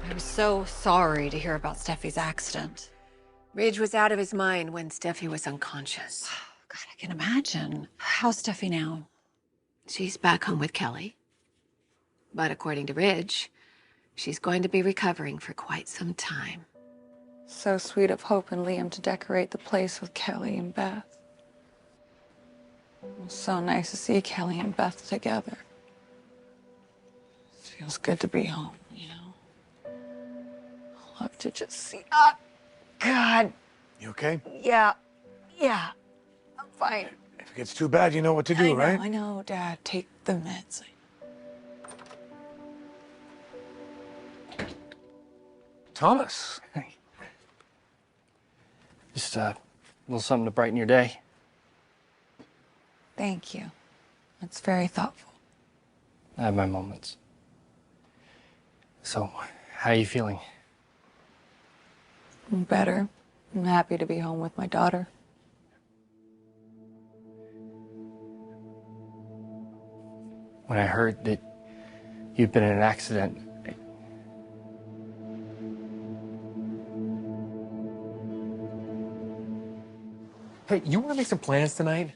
I'm so sorry to hear about Steffi's accident. Ridge was out of his mind when Steffi was unconscious. God, I can imagine. How's Steffi now? She's back home with Kelly. But according to Ridge, she's going to be recovering for quite some time. So sweet of Hope and Liam to decorate the place with Kelly and Beth. It was so nice to see Kelly and Beth together. It feels good to be home, you know? I love to just see. Oh, God. You okay? Yeah. I'm fine. If it gets too bad, you know what to do, right? I know, Dad. Take the meds. Thomas. Just a little something to brighten your day. Thank you. That's very thoughtful. I have my moments. So, how are you feeling? I'm better. I'm happy to be home with my daughter. When I heard that you'd been in an accident, Hey, you want to make some plans tonight?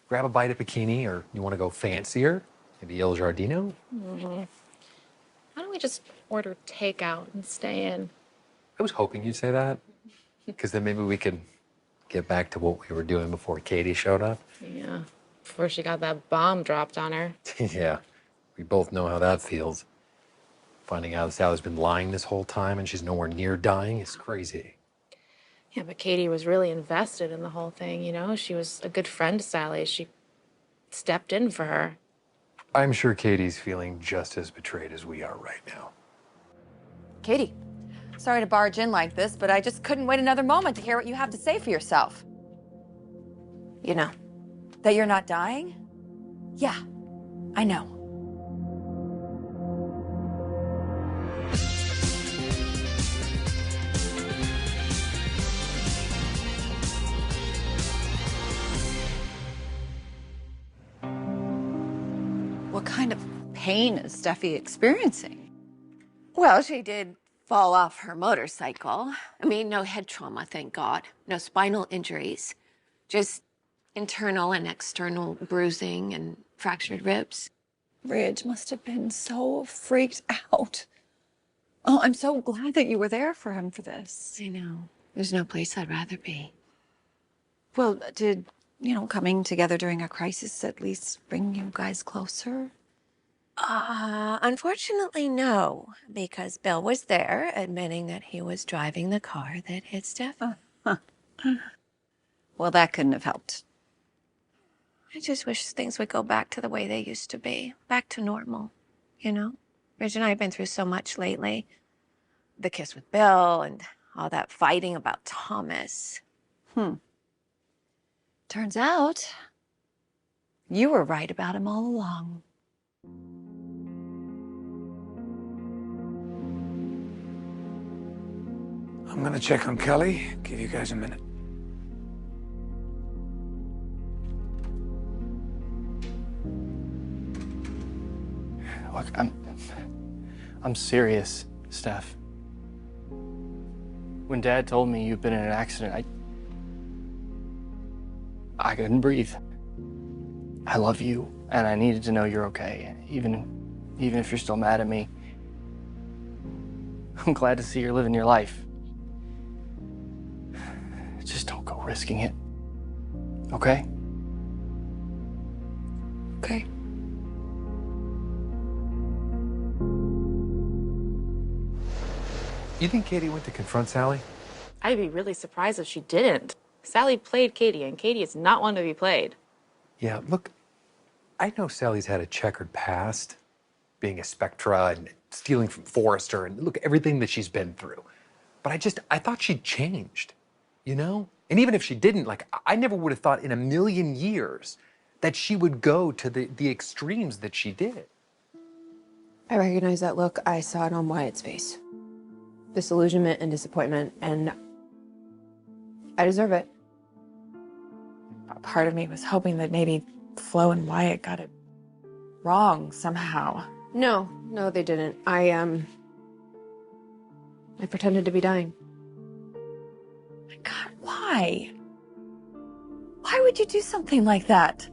Grab a bite at Bikini, or you want to go fancier? Maybe Il Giardino? Why don't we just order takeout and stay in? I was hoping you'd say that, because then maybe we could get back to what we were doing before Katie showed up. Yeah, before she got that bomb dropped on her. Yeah, we both know how that feels. Finding out Sally's been lying this whole time and she's nowhere near dying is crazy. Yeah, but Katie was really invested in the whole thing, you know? She was a good friend to Sally. She stepped in for her. I'm sure Katie's feeling just as betrayed as we are right now. Katie, sorry to barge in like this, but I just couldn't wait another moment to hear what you have to say for yourself. You know. That you're not dying? Yeah, I know. What kind of pain is Steffi experiencing? Well, she did fall off her motorcycle. I mean, no head trauma, thank God. No spinal injuries. Just internal and external bruising and fractured ribs. Ridge must have been so freaked out. Oh, I'm so glad that you were there for him for this. I know. There's no place I'd rather be. Well, did, coming together during a crisis at least bring you guys closer? Unfortunately, no, because Bill was there admitting that he was driving the car that hit Steffi. Well, that couldn't have helped. I just wish things would go back to the way they used to be. Back to normal, you know? Ridge and I have been through so much lately. The kiss with Bill and all that fighting about Thomas. Turns out, you were right about him all along. I'm gonna check on Kelly. Give you guys a minute. look, I'm serious, Steph. When Dad told me you'd been in an accident, I couldn't breathe. I love you, and I needed to know you're okay, even if you're still mad at me. I'm glad to see you're living your life. Just don't go risking it, okay? Okay. You think Katie went to confront Sally? I'd be really surprised if she didn't. Sally played Katie, and Katie is not one to be played. Yeah, look, I know Sally's had a checkered past, being a Spectra and stealing from Forrester, and look, everything that she's been through. But I thought she'd changed, you know? And even if she didn't, I never would have thought in a million years that she would go to the extremes that she did. I recognize that look. I saw it on Wyatt's face. Disillusionment and disappointment, and I deserve it. Part of me was hoping that maybe Flo and Wyatt got it wrong somehow. No, they didn't. I I pretended to be dying. My God, why? Why would you do something like that?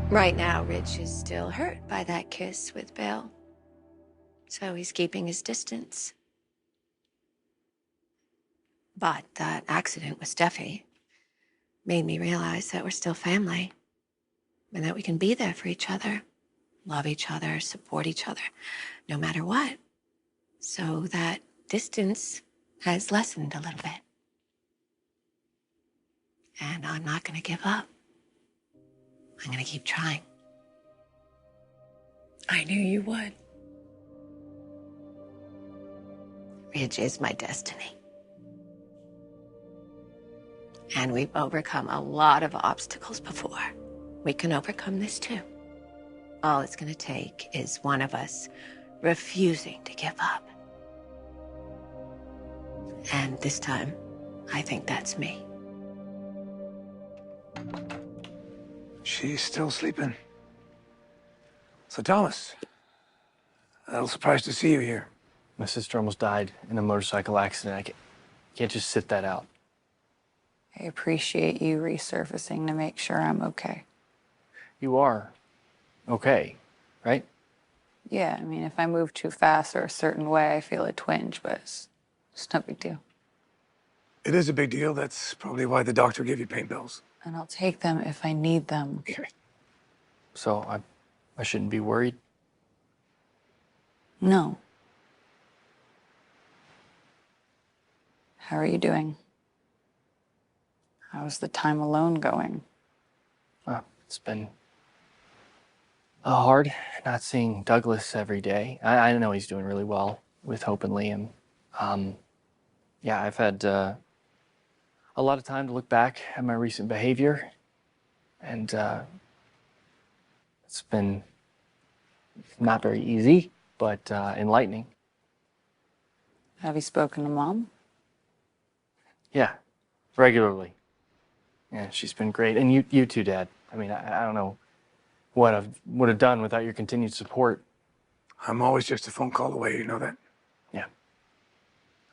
Right now, Rich is still hurt by that kiss with Bill. So he's keeping his distance. But that accident with Steffi made me realize that we're still family and that we can be there for each other, love each other, support each other, no matter what. So that distance has lessened a little bit. And I'm not going to give up. I'm going to keep trying. I knew you would. Ridge is my destiny. And we've overcome a lot of obstacles before. We can overcome this too. All it's going to take is one of us refusing to give up. And this time, I think that's me. She's still sleeping. So, Thomas, a little surprised to see you here. My sister almost died in a motorcycle accident. I can't just sit that out. I appreciate you resurfacing to make sure I'm okay. You are okay, right? Yeah, I mean, if I move too fast or a certain way, I feel a twinge, but it's no big deal. It is a big deal. That's probably why the doctor gave you pain pills. And I'll take them if I need them. Okay. So I shouldn't be worried. No. How are you doing? How's the time alone going? It's been hard not seeing Douglas every day. I know he's doing really well with Hope and Liam. Yeah, I've had a lot of time to look back at my recent behavior, and it's been not very easy, but enlightening. Have you spoken to Mom? Yeah, regularly. Yeah, she's been great. And you too, Dad. I mean, I don't know what I would have done without your continued support. I'm always just a phone call away, you know that? Yeah.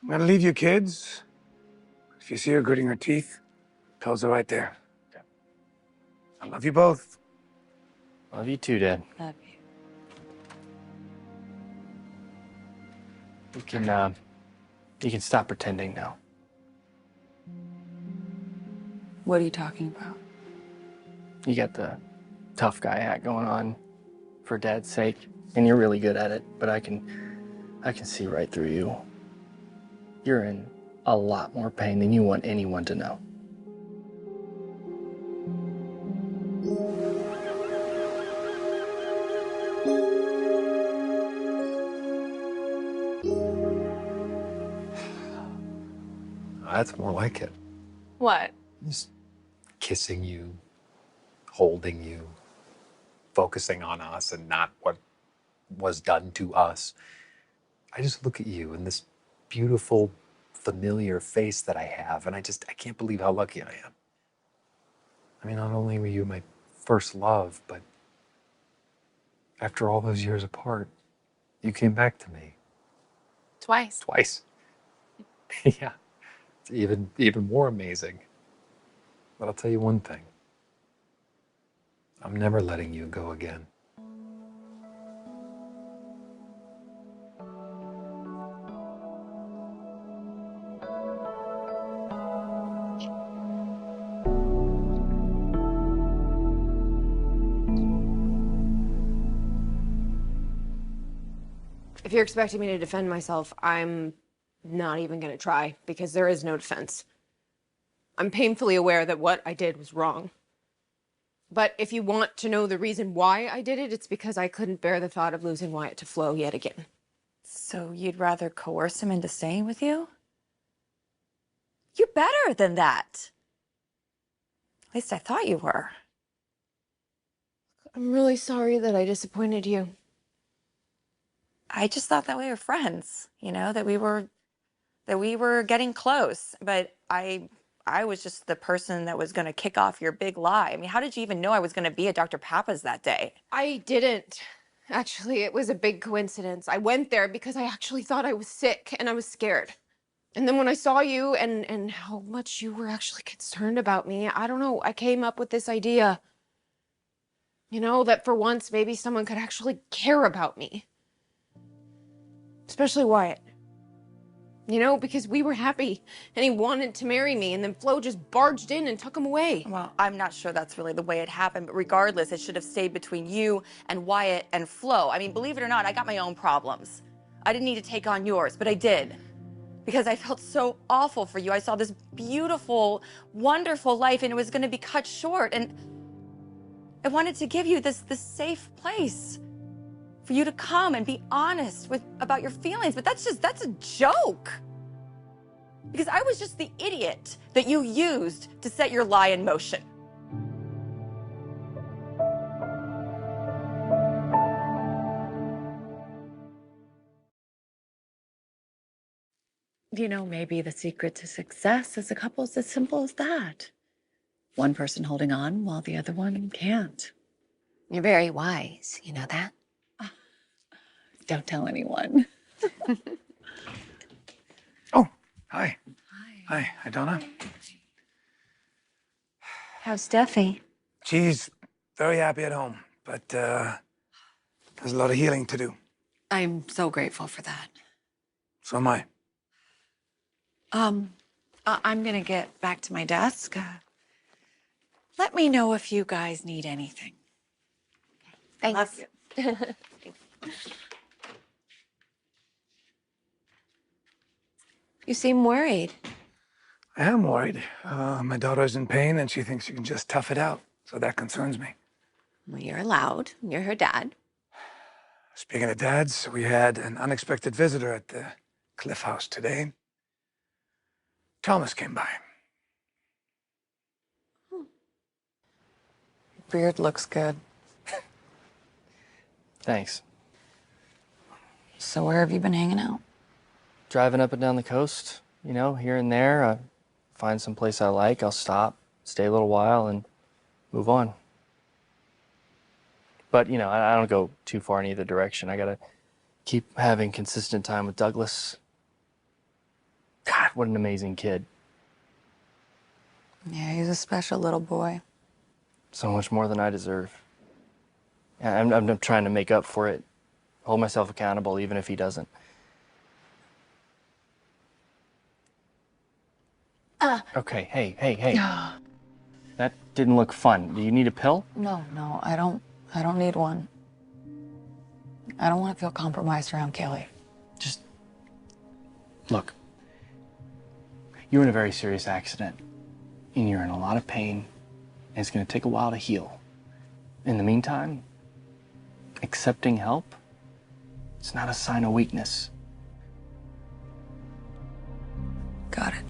I'm gonna leave you kids. If you see her gritting her teeth, pills are right there. Okay. I love you both. Love you too, Dad. Love you. You can stop pretending now. What are you talking about? You got the tough guy hat going on for Dad's sake, and you're really good at it, but I can see right through you. You're in a lot more pain than you want anyone to know. That's more like it. What? Just kissing you, holding you, focusing on us and not what was done to us. I just look at you and this beautiful, familiar face that I have, and I can't believe how lucky I am. I mean, not only were you my first love, but after all those years apart, you came back to me. Twice. Twice. Yeah. It's even more amazing. But I'll tell you one thing. I'm never letting you go again. If you're expecting me to defend myself, I'm not even gonna try, because there is no defense. I'm painfully aware that what I did was wrong. But if you want to know the reason why I did it, it's because I couldn't bear the thought of losing Wyatt to Flo yet again. So you'd rather coerce him into staying with you? You're better than that. At least I thought you were. I'm really sorry that I disappointed you. I just thought that we were friends, you know, that we were getting close, but I I was just the person that was going to kick off your big lie. I mean, how did you even know I was going to be at Dr. Papa's that day? I didn't. Actually, it was a big coincidence. I went there because I actually thought I was sick and I was scared. And then when I saw you and how much you were actually concerned about me, I don't know, I came up with this idea. You know, that for once maybe someone could actually care about me. Especially Wyatt. You know, because we were happy and he wanted to marry me, and then Flo just barged in and took him away. Well, I'm not sure that's really the way it happened, but regardless, it should have stayed between you and Wyatt and Flo. I mean, believe it or not, I got my own problems. I didn't need to take on yours, but I did. Because I felt so awful for you. I saw this beautiful, wonderful life, and it was going to be cut short. And I wanted to give you this safe place for you to come and be honest about your feelings. But that's a joke. Because I was just the idiot that you used to set your lie in motion. You know, maybe the secret to success as a couple is as simple as that. One person holding on while the other one can't. You're very wise, you know that? Don't tell anyone. Oh, hi. Hi. Hi, Donna. How's Steffy? She's very happy at home, but there's a lot of healing to do. I'm so grateful for that. So am I. I'm gonna get back to my desk. Let me know if you guys need anything. Thanks. Love you. You seem worried. I am worried. My daughter's in pain, and she thinks you can just tough it out. So that concerns me. Well, you're allowed. You're her dad. Speaking of dads, we had an unexpected visitor at the Cliff House today. Thomas came by. Beard looks good. Thanks. So where have you been hanging out? Driving up and down the coast, you know, here and there. I find some place I like, I'll stop, stay a little while, and move on. But, you know, I don't go too far in either direction. I gotta keep having consistent time with Douglas. God, what an amazing kid. Yeah, he's a special little boy. So much more than I deserve. And I'm trying to make up for it, hold myself accountable, even if he doesn't. Okay, hey. That didn't look fun. Do you need a pill? No, I don't need one. I don't want to feel compromised around Kelly. Just look. You're in a very serious accident, and you're in a lot of pain, and it's going to take a while to heal. In the meantime, accepting help, it's not a sign of weakness. Got it.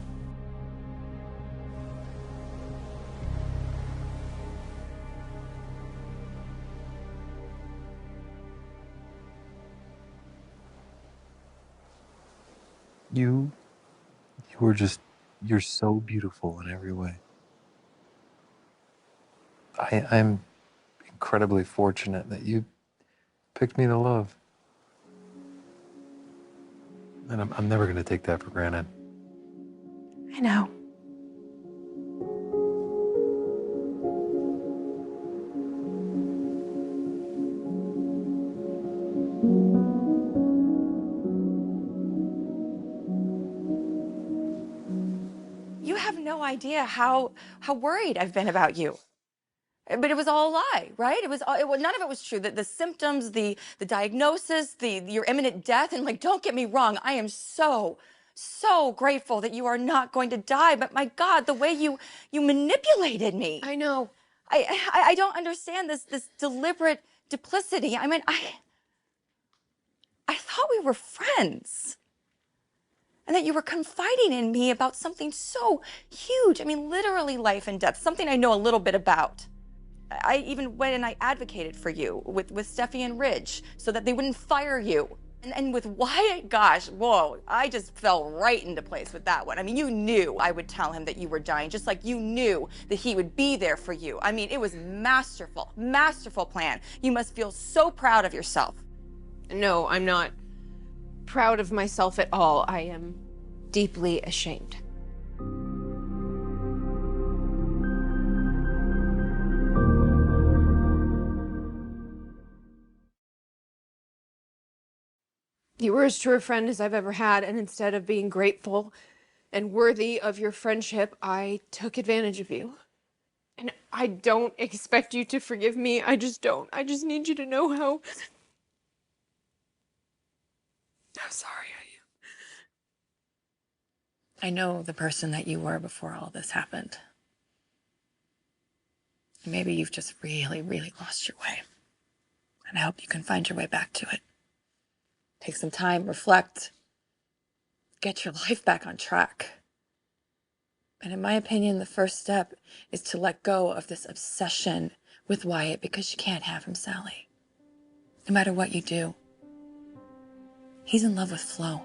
You're so beautiful in every way. I'm incredibly fortunate that you picked me to love. And I'm never going to take that for granted. I know. You have no idea how worried I've been about you. But it was all a lie, right? None of it was true. The symptoms, the diagnosis, your imminent death, and like, don't get me wrong, I am so grateful that you are not going to die. But my God, the way you manipulated me. I know. I don't understand this deliberate duplicity. I mean, I thought we were friends. And that you were confiding in me about something so huge. I mean, literally life and death, something I know a little bit about. I even went and I advocated for you with Steffi and Ridge so that they wouldn't fire you. And with Wyatt, gosh, whoa, I just fell right into place with that one. I mean, you knew I would tell him that you were dying, just like you knew that he would be there for you. I mean, it was masterful, masterful plan. You must feel so proud of yourself. No, I'm not proud of myself at all. I am deeply ashamed. You were as true a friend as I've ever had, and instead of being grateful and worthy of your friendship, I took advantage of you. And I don't expect you to forgive me. I just don't. I just need you to know how sorry I am. I know the person that you were before all this happened. Maybe you've just really, really lost your way. And I hope you can find your way back to it. Take some time, reflect, get your life back on track. And in my opinion, the first step is to let go of this obsession with Wyatt, because you can't have him, Sally. No matter what you do, he's in love with Flo.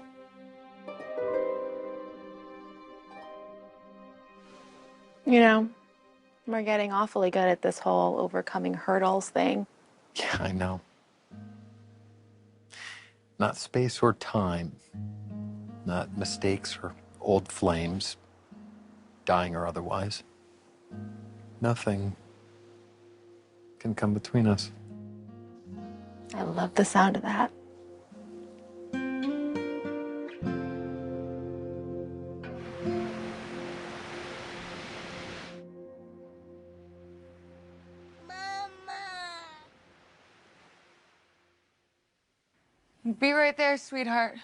You know, we're getting awfully good at this whole overcoming hurdles thing. Yeah, I know. Not space or time. Not mistakes or old flames, dying or otherwise. Nothing can come between us. I love the sound of that. Be right there, sweetheart.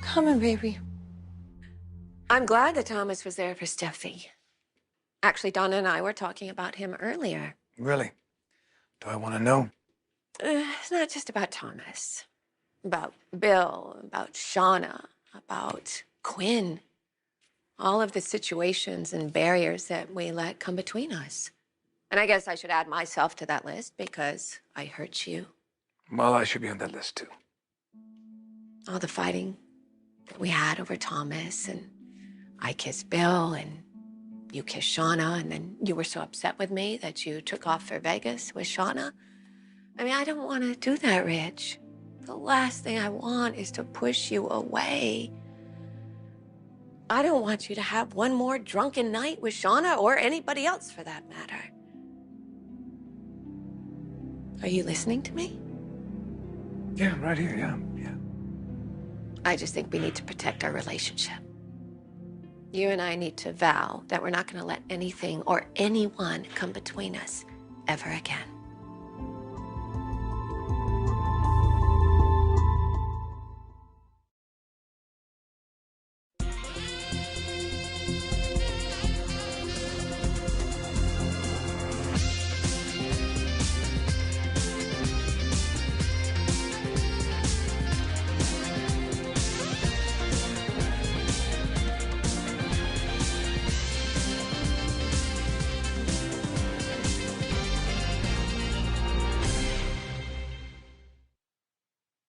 Coming, baby. I'm glad that Thomas was there for Steffy. Actually, Donna and I were talking about him earlier. Really? Do I want to know? It's not just about Thomas. About Bill, about Shauna, about Quinn. All of the situations and barriers that we let come between us. And I guess I should add myself to that list because I hurt you. Well, I should be on that list too. All the fighting that we had over Thomas, and I kissed Bill, and you kissed Shauna, and then you were so upset with me that you took off for Vegas with Shauna. I mean, I don't want to do that, Rich. The last thing I want is to push you away. I don't want you to have one more drunken night with Shauna, or anybody else for that matter. Are you listening to me? Yeah, I'm right here, yeah. I just think we need to protect our relationship. You and I need to vow that we're not going to let anything or anyone come between us ever again.